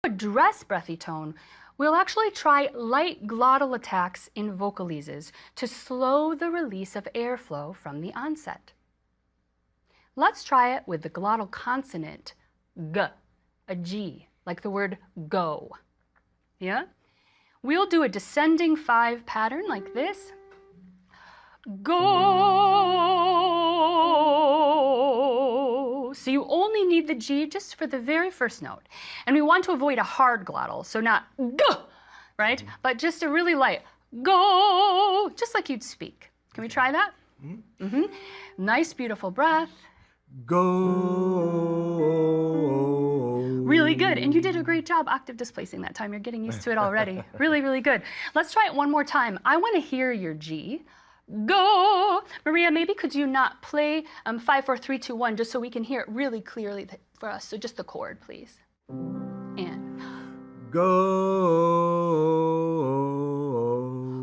Address breathy tone, we'll actually try light glottal attacks in vocalises to slow the release of airflow from the onset. Let's try it with the glottal consonant G, a G, like the word go. Yeah? We'll do a descending 5 pattern like this. Go. So you only need the G just for the very first note. And we want to avoid a hard glottal, so not G, right? But just a really light go, just like you'd speak. Can we try that? Nice, beautiful breath. Go. Really good. And you did a great job octave displacing that time. You're getting used to it already. Really, really good. Let's try it one more time. I want to hear your G. Go. Maria, maybe could you not play 5, 4, 3, 2, 1 just so we can hear it really clearly for us. So just the chord, please. And. Go.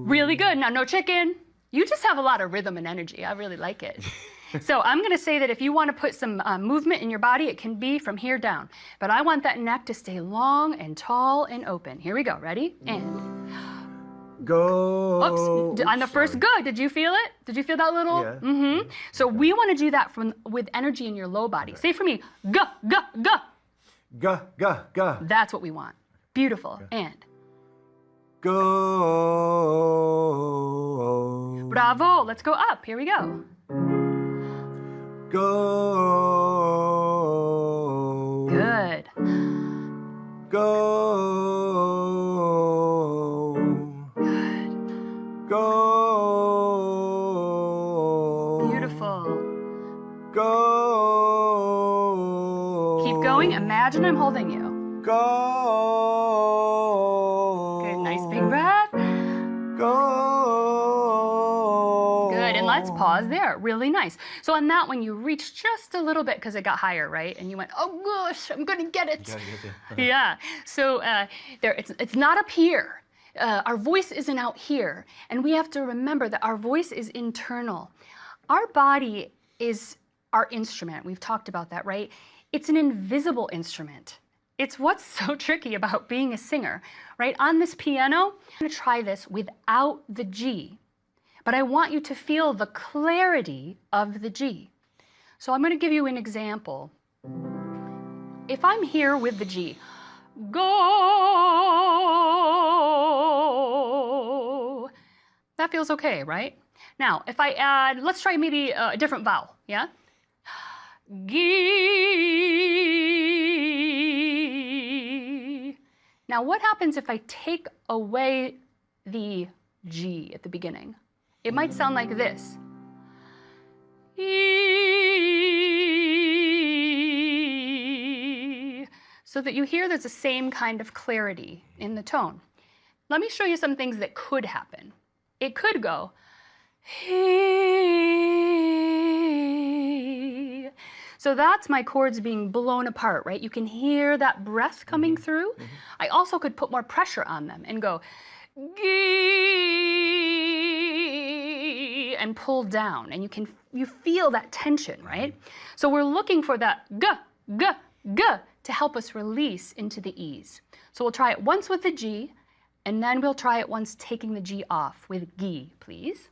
Really good. Now, no chicken. You just have a lot of rhythm and energy. I really like it. So I'm going to say that if you want to put some movement in your body, it can be from here down. But I want that neck to stay long and tall and open. Here we go. Ready? And. Go. Oops. On the first go, did you feel it? Did you feel that little? Yeah. So we want to do that with energy in your low body. Say for me, go, go, go. Go, go, go. That's what we want. Beautiful. And. Go. Bravo. Let's go up. Here we go. Go. Good. Go. Good. Go. Beautiful. Go. Keep going. Imagine I'm holding you. Go. Good. Nice big breath. Go. Good. And let's pause there. Really nice. So on that one, you reached just a little bit because it got higher, right? And you went, oh gosh, I'm going to get it. Yeah. So there, it's not up here. Our voice isn't out here. And we have to remember that our voice is internal. Our body is our instrument. We've talked about that, right? It's an invisible instrument. It's what's so tricky about being a singer, right? On this piano, I'm going to try this without the G, but I want you to feel the clarity of the G. So I'm going to give you an example. If I'm here with the G, go, that feels okay, right? Now, if I add, let's try maybe a different vowel, yeah? G. Now, what happens if I take away the G at the beginning? It might sound like this. E. So that you hear there's the same kind of clarity in the tone. Let me show you some things that could happen. It could go, he. So that's my chords being blown apart, right? You can hear that breath coming through. I also could put more pressure on them and go, gee, and pull down. And you feel that tension, right? So we're looking for that g, g, g to help us release into the E's. So we'll try it once with the G, and then we'll try it once taking the G off with gi, please.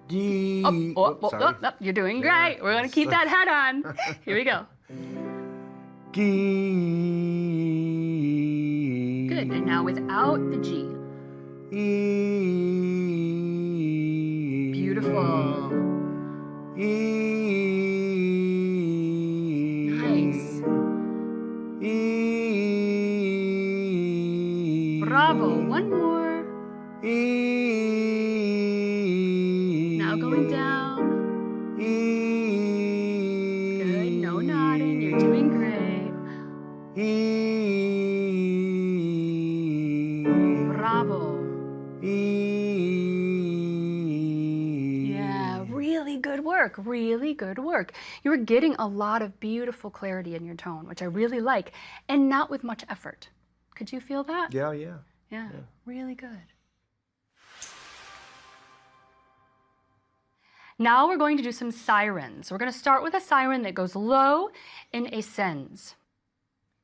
D. Oh, you're doing great. We're going to keep that head on. Here we go. G. Good. And now without the G. E. Beautiful. E. Nice. E. Bravo. One more. E. Now going down. E. Good. No nodding. You're doing great. E. Bravo. E. Yeah, really good work. Really good work. You were getting a lot of beautiful clarity in your tone, which I really like, and not with much effort. Could you feel that? Yeah, yeah. Yeah, really good. Now we're going to do some sirens. We're going to start with a siren that goes low and ascends.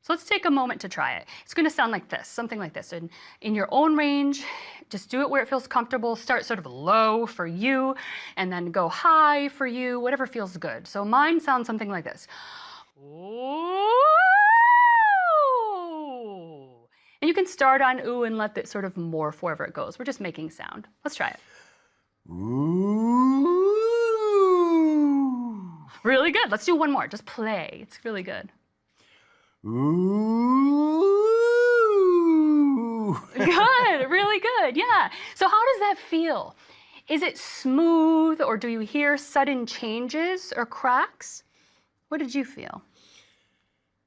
So let's take a moment to try it. It's going to sound like this, something like this. And in your own range, just do it where it feels comfortable. Start sort of low for you, and then go high for you, whatever feels good. So mine sounds something like this. Ooh. And you can start on ooh and let it sort of morph wherever it goes. We're just making sound. Let's try it. Ooh. Really good. Let's do one more. Just play. It's really good. Ooh. Good. Really good. Yeah. So how does that feel? Is it smooth, or do you hear sudden changes or cracks? What did you feel?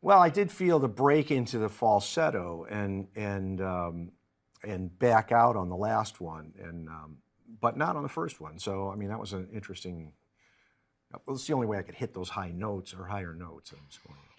Well, I did feel the break into the falsetto and back out on the last one, but not on the first one. So, I mean, that was an interesting. Well, it's the only way I could hit those high notes or higher notes.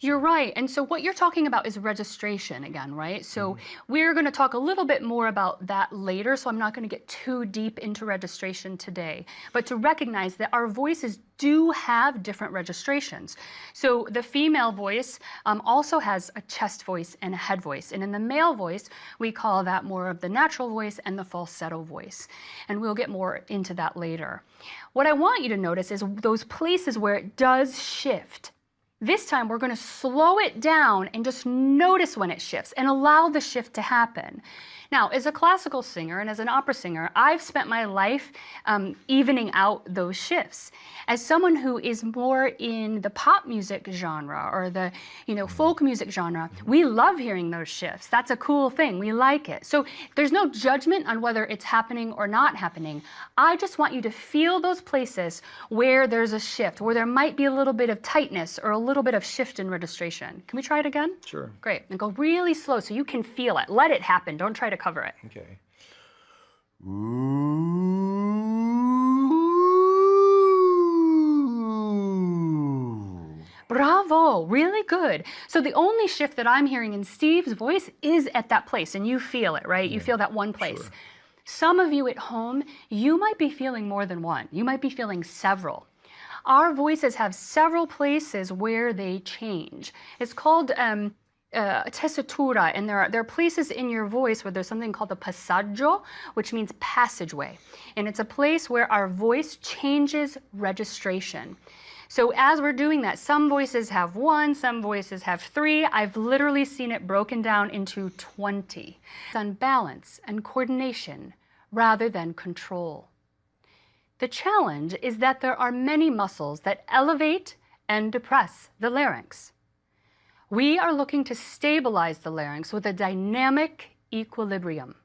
You're right. And so what you're talking about is registration again, right? So we're going to talk a little bit more about that later, so I'm not going to get too deep into registration today. But to recognize that our voices do have different registrations. So the female voice also has a chest voice and a head voice. And in the male voice, we call that more of the natural voice and the falsetto voice. And we'll get more into that later. What I want you to notice is those places where it does shift. This time we're going to slow it down and just notice when it shifts and allow the shift to happen. Now, as a classical singer and as an opera singer, I've spent my life evening out those shifts. As someone who is more in the pop music genre or the folk music genre, we love hearing those shifts. That's a cool thing. We like it. So there's no judgment on whether it's happening or not happening. I just want you to feel those places where there's a shift, where there might be a little bit of tightness or a little bit of shift in registration. Can we try it again? Sure. Great. And go really slow so you can feel it. Let it happen. Don't try to cover it. Okay. Ooh. Bravo, really good. So the only shift that I'm hearing in Steve's voice is at that place, and you feel it, right? You feel that one place. Sure. Some of you at home, you might be feeling more than one. You might be feeling several. Our voices have several places where they change. It's called tessitura, and there are places in your voice where there's something called the passaggio, which means passageway. And it's a place where our voice changes registration. So as we're doing that, some voices have 1, some voices have 3. I've literally seen it broken down into 20. It's on balance and coordination rather than control. The challenge is that there are many muscles that elevate and depress the larynx. We are looking to stabilize the larynx with a dynamic equilibrium.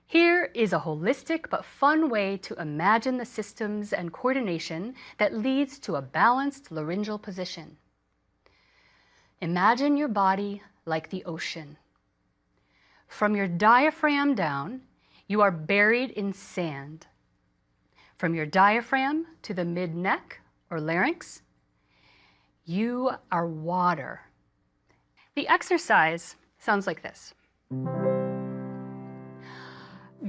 Here is a holistic but fun way to imagine the systems and coordination that leads to a balanced laryngeal position. Imagine your body like the ocean. From your diaphragm down, you are buried in sand. From your diaphragm to the mid-neck or larynx, you are water. The exercise sounds like this.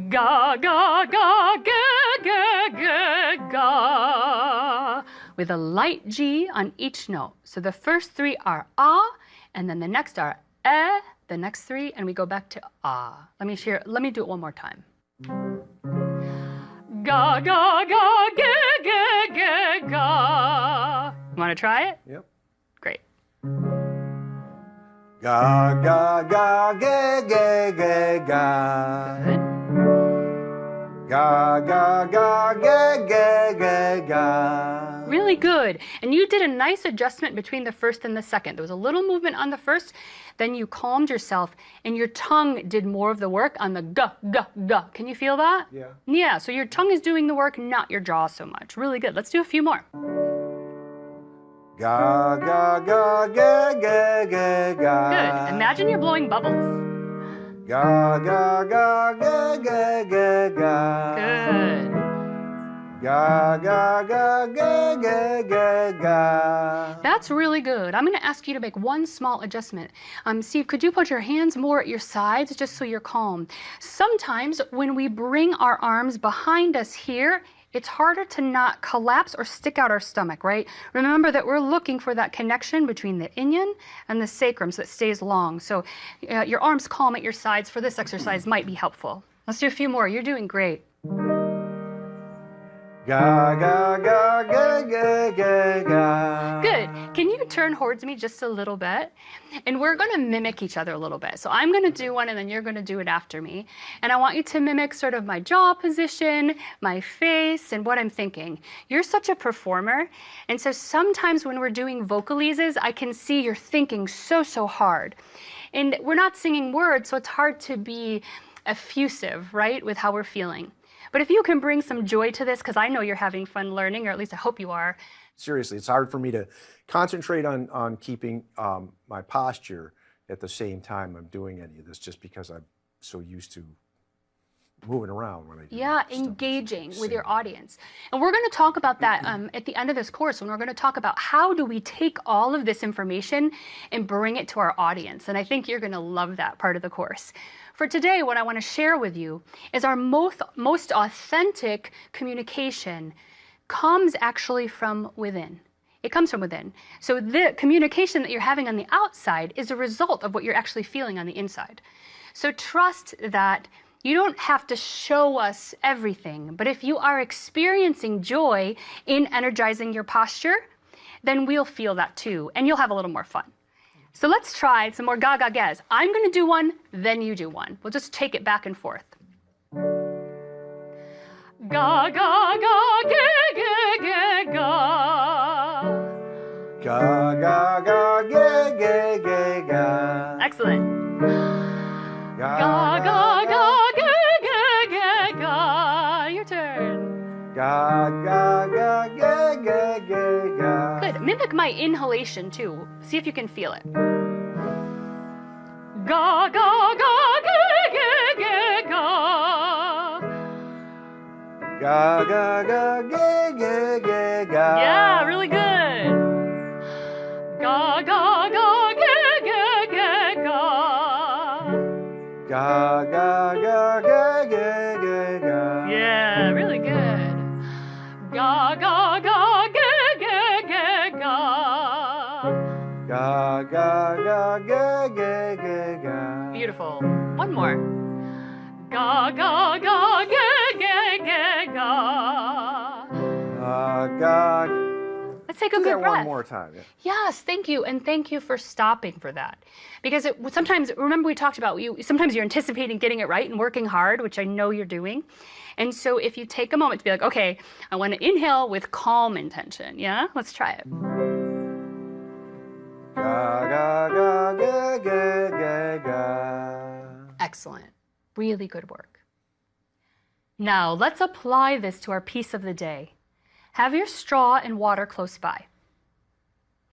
Ga, ga, ga, ga, ga, ga, ga. With a light G on each note. So the first 3 are ah, and then the next are eh, the next 3, and we go back to ah. Let me do it one more time. Ga, ga, ga, ga, ga, ga, ga. You want to try it? Yep. Great. Ga, ga, ga, ga, ga, ga, ga. Good. Ga, ga, ga, ga, ga, ga, ga. Really good. And you did a nice adjustment between the first and the second. There was a little movement on the first, then you calmed yourself, and your tongue did more of the work on the ga, ga, ga. Can you feel that? Yeah. Yeah, so your tongue is doing the work, not your jaw so much. Really good. Let's do a few more. Ga, ga, ga, ga, ga, ga, ga. Good. Imagine you're blowing bubbles. Ga, ga, ga, ga, ga, ga, ga. Good. Ga, ga, ga, ga, ga, ga, ga. That's really good. I'm going to ask you to make one small adjustment. Steve, could you put your hands more at your sides just so you're calm? Sometimes when we bring our arms behind us here, it's harder to not collapse or stick out our stomach, right? Remember that we're looking for that connection between the yin and the sacrum so it stays long. So your arms calm at your sides for this exercise might be helpful. Let's do a few more. You're doing great. Ga, ga, ga, ga, ga, ga, ga. Good. Can you turn towards me just a little bit? And we're going to mimic each other a little bit. So I'm going to do one and then you're going to do it after me. And I want you to mimic sort of my jaw position, my face, and what I'm thinking. You're such a performer. And so sometimes when we're doing vocalises, I can see you're thinking so hard. And we're not singing words, so it's hard to be effusive, right, with how we're feeling. But if you can bring some joy to this, because I know you're having fun learning, or at least I hope you are. Seriously, it's hard for me to concentrate on keeping my posture at the same time I'm doing any of this, just because I'm so used to moving around when I do. Yeah, engaging with your audience. And we're going to talk about that at the end of this course, when we're going to talk about how do we take all of this information and bring it to our audience. And I think you're going to love that part of the course. For today, what I want to share with you is our most authentic communication comes actually from within. It comes from within. So the communication that you're having on the outside is a result of what you're actually feeling on the inside. So trust that you don't have to show us everything, but if you are experiencing joy in energizing your posture, then we'll feel that too, and you'll have a little more fun. So let's try some more ga-ga-gas. I'm going to do one, then you do one. We'll just take it back and forth. Ga-ga-ga-ga-ga-ga-ga. Ga-ga-ga-ga-ga-ga. Excellent. Ga-ga-ga-ga-ga-ga-ga. Your turn. Ga-ga-ga-ga-ga-ga-ga. Good. Mimic my inhalation too. See if you can feel it. Ga-ga-ga-ga-ga-ga-ga. Ga-ga-ga-ga-ga-ga-ga. Yeah, really good. Ga-ga-ga-ga-ga-ga-ga. Ga-ga-ga-ga-ga-ga-ga. Yeah, really good. Ga-ga-ga-ga-ga-ga-ga. Ga-ga-ga-ga-ga-ga-ga. Beautiful. One more. Ga-ga-ga-ga-ga-ga. God. Let's take a Do good that breath. one more time. Yeah. Yes, thank you, and thank you for stopping for that. Because sometimes, remember we talked about, sometimes you're anticipating getting it right and working hard, which I know you're doing. And so if you take a moment to be like, okay, I want to inhale with calm intention, yeah? Let's try it. Ga-ga-ga-ga-ga-ga. Excellent. Really good work. Now, let's apply this to our piece of the day. Have your straw and water close by.